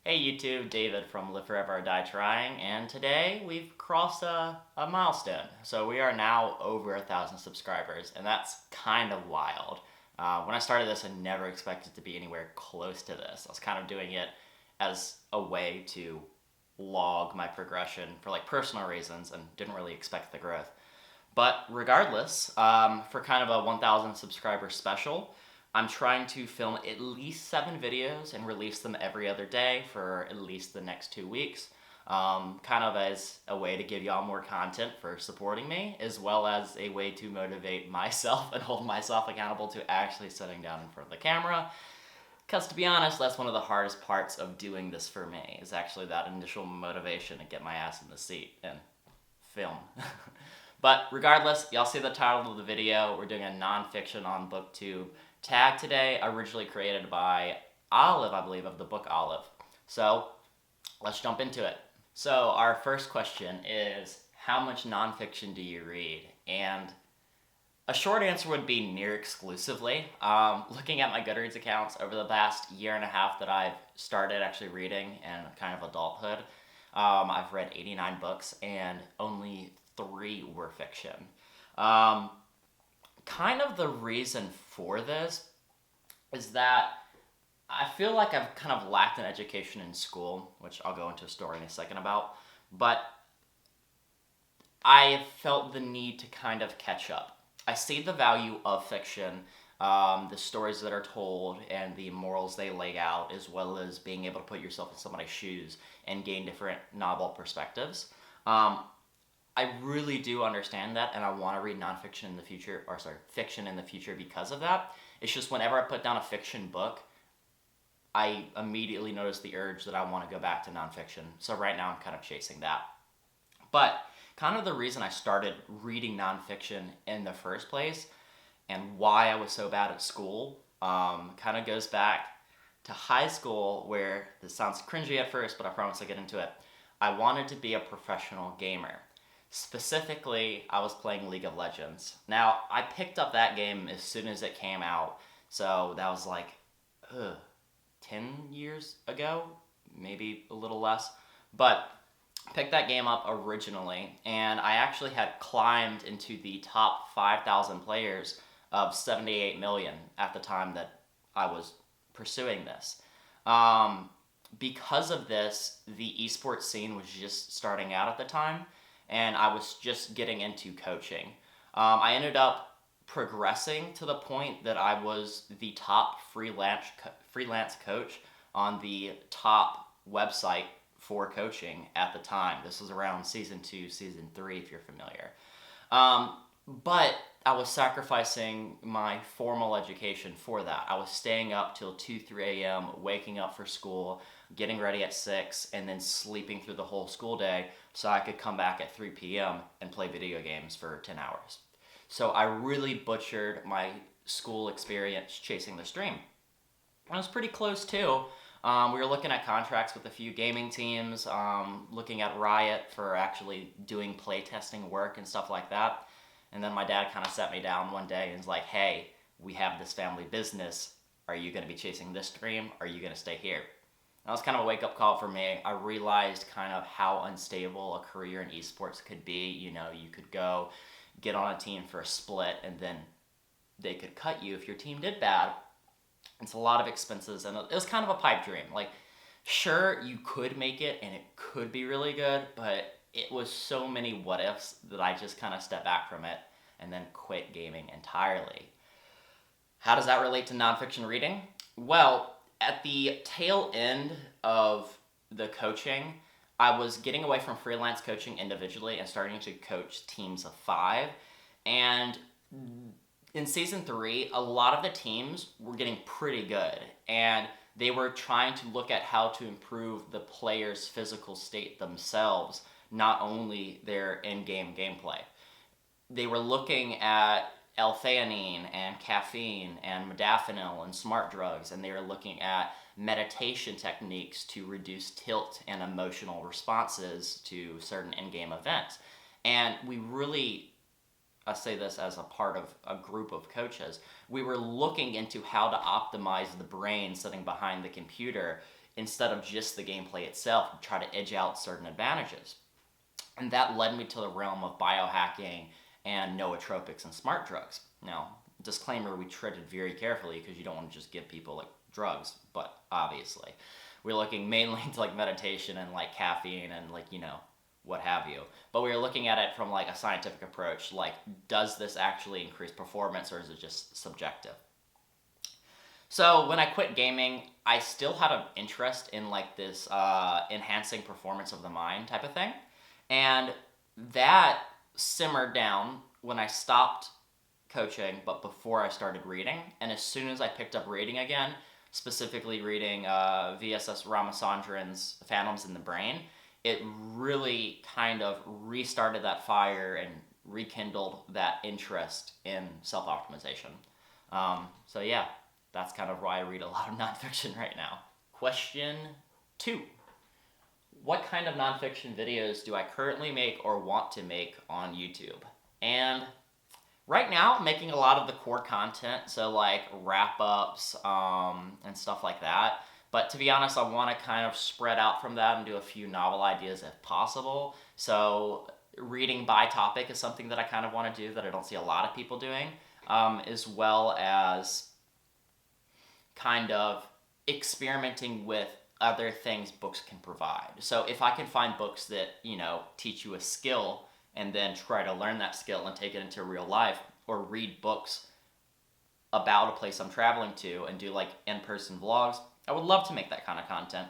Hey YouTube, David from Live Forever or Die Trying, and today we've crossed a milestone. So we are now over 1,000 subscribers, and that's kind of wild. When I started this, I never expected to be anywhere close to this. I was kind of doing it as a way to log my progression for like personal reasons and didn't really expect the growth. But regardless, for kind of a 1,000 subscriber special, I'm trying to film at least 7 videos and release them every other day for at least the next 2 weeks. Kind of as a way to give y'all more content for supporting me, as well as a way to motivate myself and hold myself accountable to actually sitting down in front of the camera. Because to be honest, that's one of the hardest parts of doing this for me, is actually that initial motivation to get my ass in the seat and film. But regardless, y'all see the title of the video. We're doing a nonfiction on Booktube tag today, originally created by Olive, I believe, of the book Olive. So let's jump into it. So our first question is, how much nonfiction do you read? And a short answer would be near exclusively. Looking at my Goodreads accounts over the past year and a half that I've started actually reading in kind of adulthood, I've read 89 books and only 3 were fiction. Kind of the reason for this is that I feel like I've kind of lacked an education in school, which I'll go into a story in a second about, but I felt the need to kind of catch up. I see the value of fiction, the stories that are told and the morals they lay out, as well as being able to put yourself in somebody's shoes and gain different novel perspectives. I really do understand that, and I want to read nonfiction in the future, fiction in the future because of that. It's just whenever I put down a fiction book, I immediately notice the urge that I want to go back to nonfiction. So right now I'm kind of chasing that. But kind of the reason I started reading nonfiction in the first place and why I was so bad at school kind of goes back to high school, where this sounds cringy at first, but I promise I'll get into it. I wanted to be a professional gamer. Specifically, I was playing League of Legends. Now, I picked up that game as soon as it came out, so that was like 10 years ago, maybe a little less, but picked that game up originally, and I actually had climbed into the top 5,000 players of 78 million at the time that I was pursuing this. Because of this, the esports scene was just starting out at the time, and I was just getting into coaching. I ended up progressing to the point that I was the top freelance coach on the top website for coaching at the time. This was around season 2, season 3, if you're familiar. But I was sacrificing my formal education for that. I was staying up till 2, 3 a.m., waking up for school, getting ready at 6, and then sleeping through the whole school day so I could come back at 3 p.m. and play video games for 10 hours. So I really butchered my school experience chasing this dream. I was pretty close too. We were looking at contracts with a few gaming teams, looking at Riot for actually doing playtesting work and stuff like that. And then my dad kind of sat me down one day and was like, hey, we have this family business. Are you going to be chasing this dream? Or are you going to stay here? That was kind of a wake-up call for me. I realized kind of how unstable a career in esports could be. You know, you could go get on a team for a split, and then they could cut you if your team did bad. It's a lot of expenses, and it was kind of a pipe dream. Like, sure, you could make it, and it could be really good, but it was so many what-ifs that I just kind of stepped back from it and then quit gaming entirely. How does that relate to nonfiction reading? Well, at the tail end of the coaching, I was getting away from freelance coaching individually and starting to coach teams of 5. And in season 3, a lot of the teams were getting pretty good, and they were trying to look at how to improve the players' physical state themselves, not only their in-game gameplay. They were looking at L-theanine and caffeine and modafinil and smart drugs, and they were looking at meditation techniques to reduce tilt and emotional responses to certain in-game events. And we really, I say this as a part of a group of coaches, we were looking into how to optimize the brain sitting behind the computer instead of just the gameplay itself, try to edge out certain advantages. And that led me to the realm of biohacking and nootropics and smart drugs. Now, disclaimer, we treaded very carefully because you don't want to just give people like drugs, but obviously we're looking mainly into like meditation and like caffeine and like, what have you. But we were looking at it from like a scientific approach, like does this actually increase performance or is it just subjective? So when I quit gaming, I still had an interest in like this enhancing performance of the mind type of thing. And that simmered down when I stopped coaching, but before I started reading. And as soon as I picked up reading again, specifically reading VSS Ramachandran's Phantoms in the Brain, it really kind of restarted that fire and rekindled that interest in self-optimization. So yeah, that's kind of why I read a lot of nonfiction right now. Question 2. What kind of nonfiction videos do I currently make or want to make on YouTube? And right now, I'm making a lot of the core content, so like wrap-ups and stuff like that. But to be honest, I want to kind of spread out from that and do a few novel ideas if possible. So reading by topic is something that I kind of want to do that I don't see a lot of people doing, as well as kind of experimenting with other things books can provide. So if I can find books that, teach you a skill and then try to learn that skill and take it into real life, or read books about a place I'm traveling to and do like in-person vlogs, I would love to make that kind of content.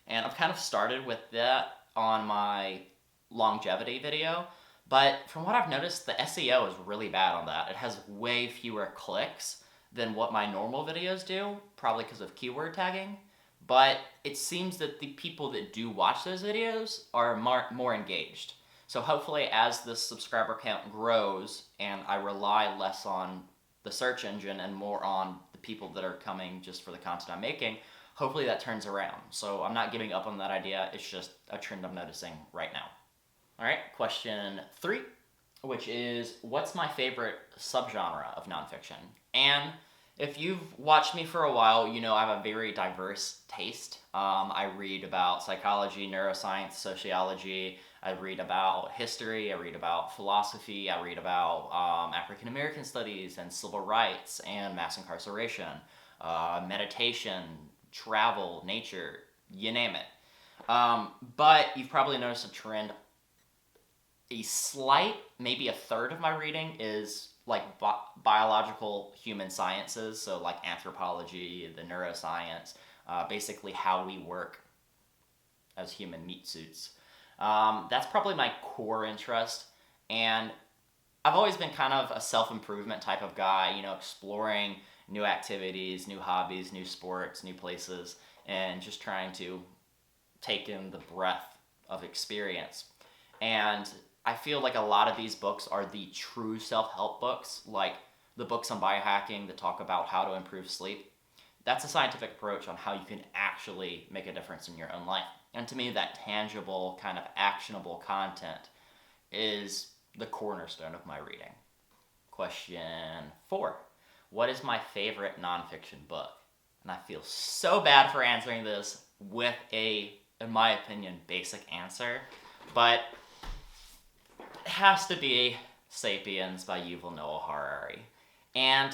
And I've kind of started with that on my longevity video, but from what I've noticed, the SEO is really bad on that. It has way fewer clicks than what my normal videos do, probably because of keyword tagging. But it seems that the people that do watch those videos are more engaged. So hopefully as the subscriber count grows and I rely less on the search engine and more on the people that are coming just for the content I'm making, hopefully that turns around. So I'm not giving up on that idea. It's just a trend I'm noticing right now. All right, question 3, which is, what's my favorite subgenre of nonfiction? And if you've watched me for a while, you know I have a very diverse taste. I read about psychology, neuroscience, sociology. I read about history. I read about philosophy. I read about African American studies and civil rights and mass incarceration, meditation, travel, nature, you name it. But you've probably noticed a trend. A slight, maybe a third of my reading is like biological human sciences, so like anthropology, the neuroscience, basically how we work as human meat suits. That's probably my core interest, and I've always been kind of a self-improvement type of guy, exploring new activities, new hobbies, new sports, new places, and just trying to take in the breadth of experience. And I feel like a lot of these books are the true self-help books, like the books on biohacking that talk about how to improve sleep. That's a scientific approach on how you can actually make a difference in your own life. And to me, that tangible, kind of actionable content is the cornerstone of my reading. Question 4. What is my favorite nonfiction book? And I feel so bad for answering this with a, in my opinion, basic answer, but it has to be Sapiens by Yuval Noah Harari. And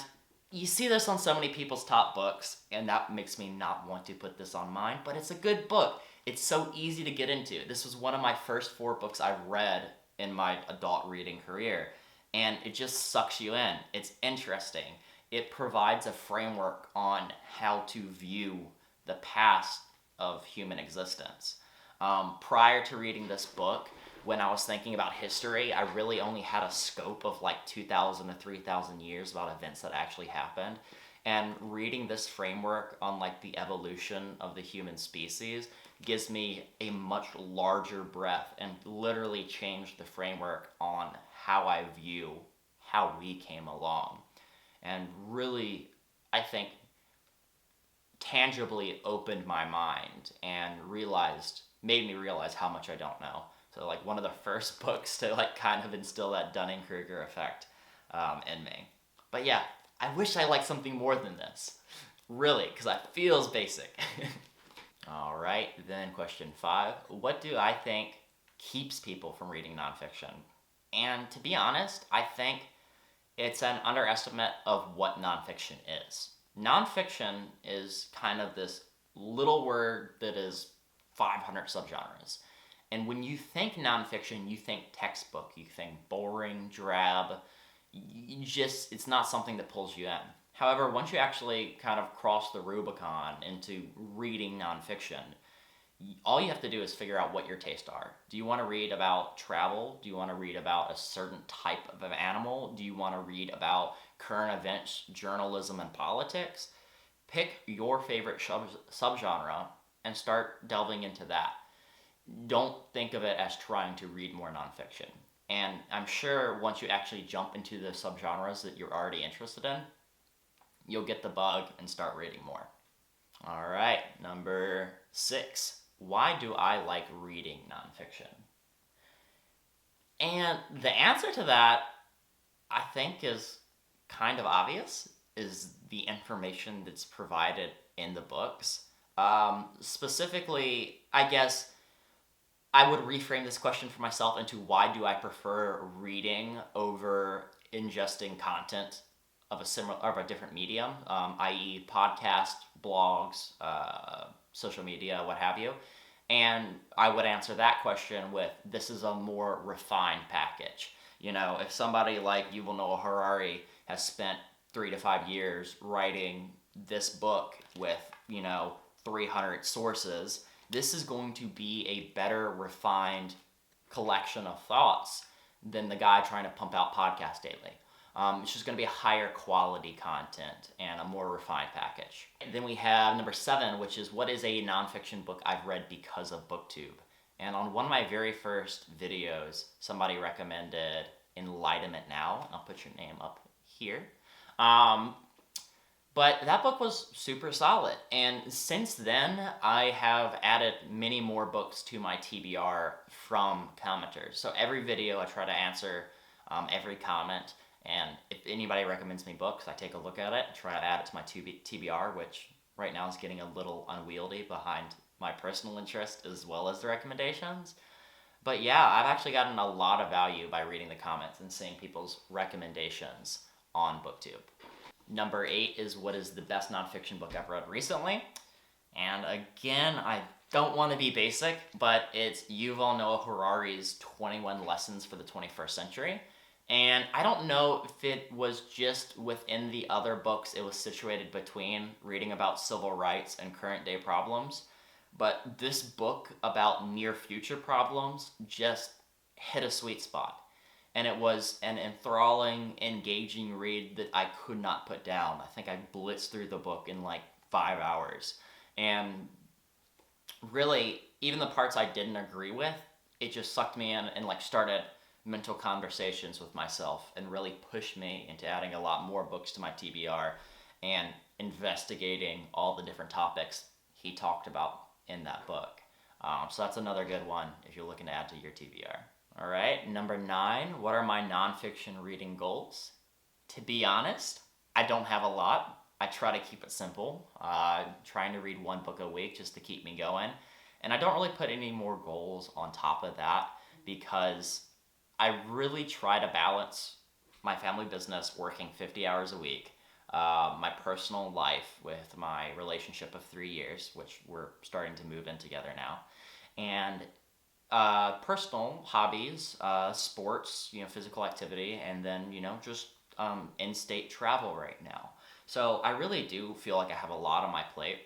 you see this on so many people's top books, and that makes me not want to put this on mine, but it's a good book. It's so easy to get into. This was one of my first 4 books I read in my adult reading career, and it just sucks you in. It's interesting. It provides a framework on how to view the past of human existence. Prior to reading this book, when I was thinking about history, I really only had a scope of like 2,000 to 3,000 years about events that actually happened. And reading this framework on like the evolution of the human species gives me a much larger breadth and literally changed the framework on how I view how we came along. And really, I think, tangibly opened my mind and made me realize how much I don't know. So like one of the first books to like kind of instill that Dunning-Kruger effect in me. But yeah, I wish I liked something more than this. Really, because it feels basic. All right, then question 5. What do I think keeps people from reading nonfiction? And to be honest, I think it's an underestimate of what nonfiction is. Nonfiction is kind of this little word that is 500 subgenres. And when you think nonfiction, you think textbook, you think boring, drab. It's not something that pulls you in. However, once you actually kind of cross the Rubicon into reading nonfiction, all you have to do is figure out what your tastes are. Do you want to read about travel? Do you want to read about a certain type of an animal? Do you want to read about current events, journalism, and politics? Pick your favorite subgenre and start delving into that. Don't think of it as trying to read more nonfiction. And I'm sure once you actually jump into the subgenres that you're already interested in, you'll get the bug and start reading more. All right, number 6. Why do I like reading nonfiction? And the answer to that, I think, is kind of obvious, is the information that's provided in the books. Specifically, I guess I would reframe this question for myself into why do I prefer reading over ingesting content of a different medium, i.e., podcast, blogs, social media, what have you. And I would answer that question with, this is a more refined package. You know, if somebody like Yuval Noah Harari has spent 3 to 5 years writing this book with, 300 sources, this is going to be a better refined collection of thoughts than the guy trying to pump out podcasts daily. It's just going to be a higher quality content and a more refined package. Then we have number 7, which is, what is a nonfiction book I've read because of Booktube? And on one of my very first videos, somebody recommended Enlightenment Now. I'll put your name up here. But that book was super solid. And since then, I have added many more books to my TBR from commenters. So every video, I try to answer every comment. And if anybody recommends me books, I take a look at it, try to add it to my TBR, which right now is getting a little unwieldy behind my personal interest as well as the recommendations. But yeah, I've actually gotten a lot of value by reading the comments and seeing people's recommendations on Booktube. Number 8 is, what is the best nonfiction book I've read recently? And again, I don't want to be basic, but it's Yuval Noah Harari's 21 Lessons for the 21st Century. And I don't know if it was just within the other books it was situated between, reading about civil rights and current day problems, but this book about near future problems just hit a sweet spot. And it was an enthralling, engaging read that I could not put down. I think I blitzed through the book in like 5 hours. And really, even the parts I didn't agree with, it just sucked me in and started mental conversations with myself and really pushed me into adding a lot more books to my TBR and investigating all the different topics he talked about in that book. So that's another good one if you're looking to add to your TBR. All right, number 9, what are my nonfiction reading goals? To be honest, I don't have a lot. I try to keep it simple, trying to read 1 book a week just to keep me going. And I don't really put any more goals on top of that because I really try to balance my family business, working 50 hours a week, my personal life with my relationship of 3 years, which we're starting to move in together now, and personal hobbies, sports, physical activity, and then, just in-state travel right now. So I really do feel like I have a lot on my plate,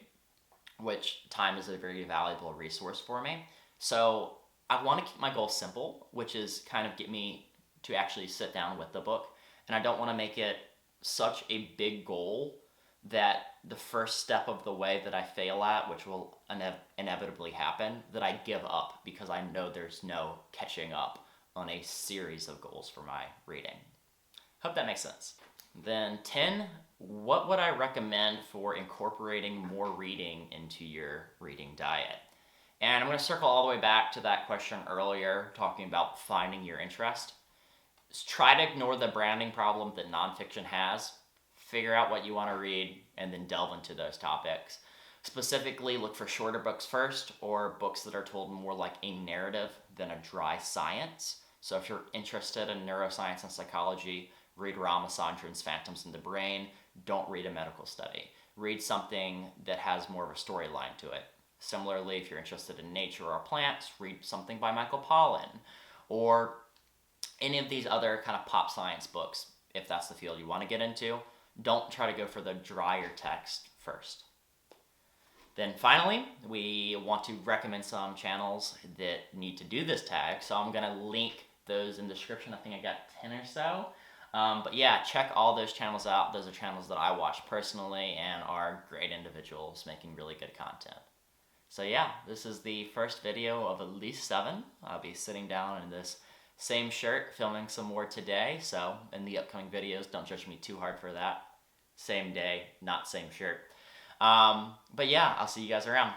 which time is a very valuable resource for me. So I want to keep my goal simple, which is kind of get me to actually sit down with the book. And I don't want to make it such a big goal that the first step of the way that I fail at, which will inevitably happen, that I give up because I know there's no catching up on a series of goals for my reading. Hope that makes sense. Then 10, what would I recommend for incorporating more reading into your reading diet? And I'm going to circle all the way back to that question earlier, talking about finding your interest. Just try to ignore the branding problem that nonfiction has. Figure out what you want to read, and then delve into those topics. Specifically, look for shorter books first, or books that are told more like a narrative than a dry science. So if you're interested in neuroscience and psychology, read Ramasandran's Phantoms in the Brain. Don't read a medical study. Read something that has more of a storyline to it. Similarly, if you're interested in nature or plants, read something by Michael Pollan, or any of these other kind of pop science books, if that's the field you want to get into. Don't try to go for the drier text first. Then finally, we want to recommend some channels that need to do this tag. So I'm going to link those in the description. I think I got 10 or so. But yeah, check all those channels out. Those are channels that I watch personally and are great individuals making really good content. So yeah, this is the first video of at least 7. I'll be sitting down in this same shirt, filming some more today. So in the upcoming videos, don't judge me too hard for that. Same day, not same shirt. But yeah, I'll see you guys around.